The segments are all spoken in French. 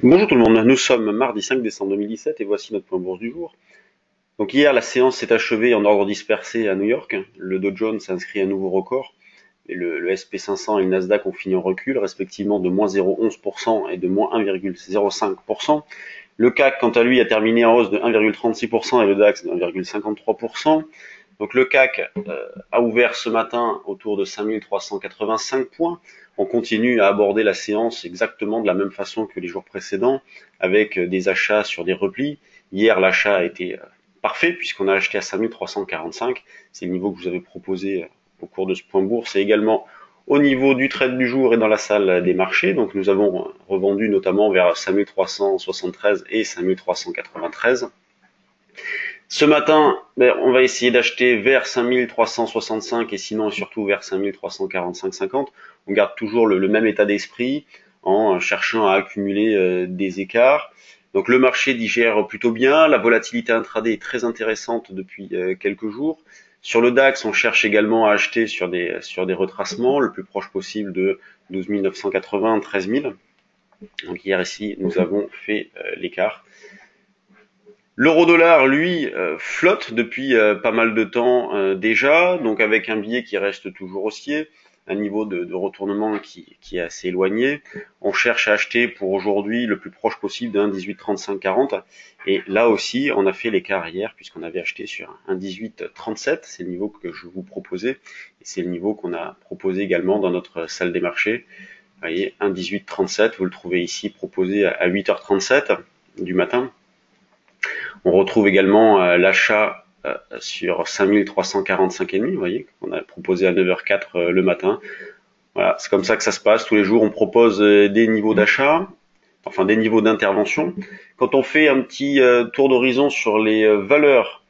Bonjour tout le monde, nous sommes mardi 5 décembre 2017 et voici notre point bourse du jour. Donc hier, la séance s'est achevée en ordre dispersé à New York. Le Dow Jones a inscrit un nouveau record. Et le SP500 et le Nasdaq ont fini en recul, respectivement de moins 0,11% et de moins 1,05%. Le CAC, quant à lui, a terminé en hausse de 1,36% et le DAX de 1,53%. Donc le CAC a ouvert ce matin autour de 5385 points. On continue à aborder la séance exactement de la même façon que les jours précédents, avec des achats sur des replis. Hier, l'achat a été parfait puisqu'on a acheté à 5345. C'est le niveau que je vous avais proposé au cours de ce point bourse et également au niveau du trade du jour et dans la salle des marchés. Donc nous avons revendu notamment vers 5373 et 5393. Ce matin, on va essayer d'acheter vers 5365 et sinon surtout vers 5345-50. On garde toujours le même état d'esprit en cherchant à accumuler des écarts. Donc le marché digère plutôt bien, la volatilité intraday est très intéressante depuis quelques jours. Sur le DAX, on cherche également à acheter sur des retracements, le plus proche possible de 12 980, 13 000. Donc hier ici, nous avons fait l'écart. L'euro-dollar, lui, flotte depuis pas mal de temps déjà, donc avec un billet qui reste toujours haussier, un niveau de retournement qui est assez éloigné. On cherche à acheter pour aujourd'hui le plus proche possible d'un 18,35,40. Et là aussi, on a fait l'écart hier puisqu'on avait acheté sur un 18,37. C'est le niveau que je vous proposais. Et c'est le niveau qu'on a proposé également dans notre salle des marchés. Vous voyez, un 18,37, vous le trouvez ici proposé à 8h37 du matin. On retrouve également l'achat sur 5345,5, vous voyez, qu'on a proposé à 9h04 le matin. Voilà, c'est comme ça que ça se passe. Tous les jours, on propose des niveaux d'achat, enfin des niveaux d'intervention. Quand on fait un petit tour d'horizon sur les valeurs,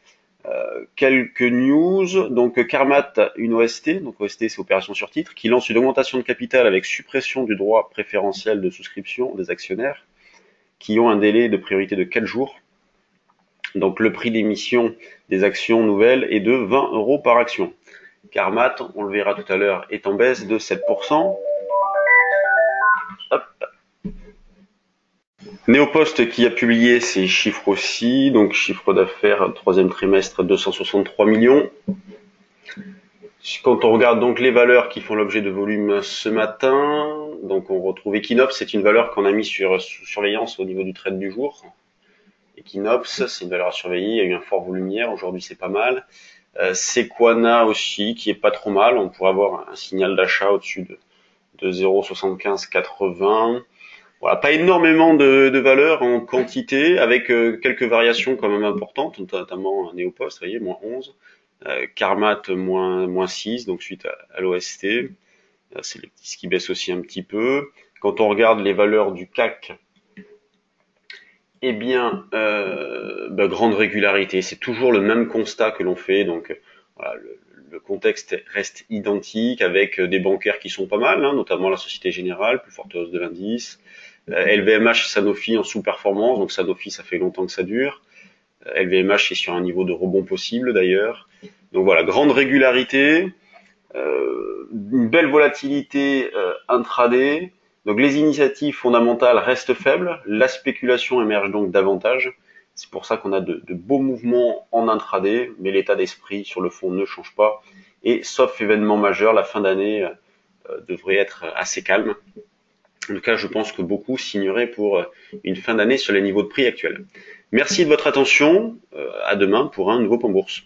quelques news. Donc Carmat, une OST, donc OST c'est opération sur titre, qui lance une augmentation de capital avec suppression du droit préférentiel de souscription des actionnaires, qui ont un délai de priorité de 4 jours. Donc le prix d'émission des actions nouvelles est de 20 € par action. Carmat, on le verra tout à l'heure, est en baisse de 7%. Hop. Néopost qui a publié ses chiffres aussi, donc chiffre d'affaires troisième trimestre 263 millions. Quand on regarde donc les valeurs qui font l'objet de volume ce matin, donc on retrouve Equinox, c'est une valeur qu'on a mis sous surveillance au niveau du trade du jour. Equinox, c'est une valeur à surveiller, il y a eu un fort volume hier, aujourd'hui c'est pas mal. Sequana aussi, qui est pas trop mal, on pourrait avoir un signal d'achat au-dessus de 0,7580. Voilà, pas énormément de valeurs en quantité, avec quelques variations quand même importantes, notamment Neopost, vous voyez, moins 11. Carmat, moins 6, donc suite à l'OST. C'est les petits qui baissent aussi un petit peu. Quand on regarde les valeurs du CAC, eh bien, grande régularité. C'est toujours le même constat que l'on fait. Donc, voilà, le contexte reste identique avec des bancaires qui sont pas mal, hein, notamment la Société Générale, plus forte hausse de l'indice. LVMH et Sanofi en sous-performance. Donc Sanofi, ça fait longtemps que ça dure. LVMH est sur un niveau de rebond possible d'ailleurs. Donc voilà, grande régularité, une belle volatilité intraday. Donc les initiatives fondamentales restent faibles, la spéculation émerge donc davantage. C'est pour ça qu'on a de beaux mouvements en intraday, mais l'état d'esprit sur le fond ne change pas. Et sauf événement majeur, la fin d'année devrait être assez calme. En tout cas, je pense que beaucoup signeraient pour une fin d'année sur les niveaux de prix actuels. Merci de votre attention. À demain pour un nouveau point bourse.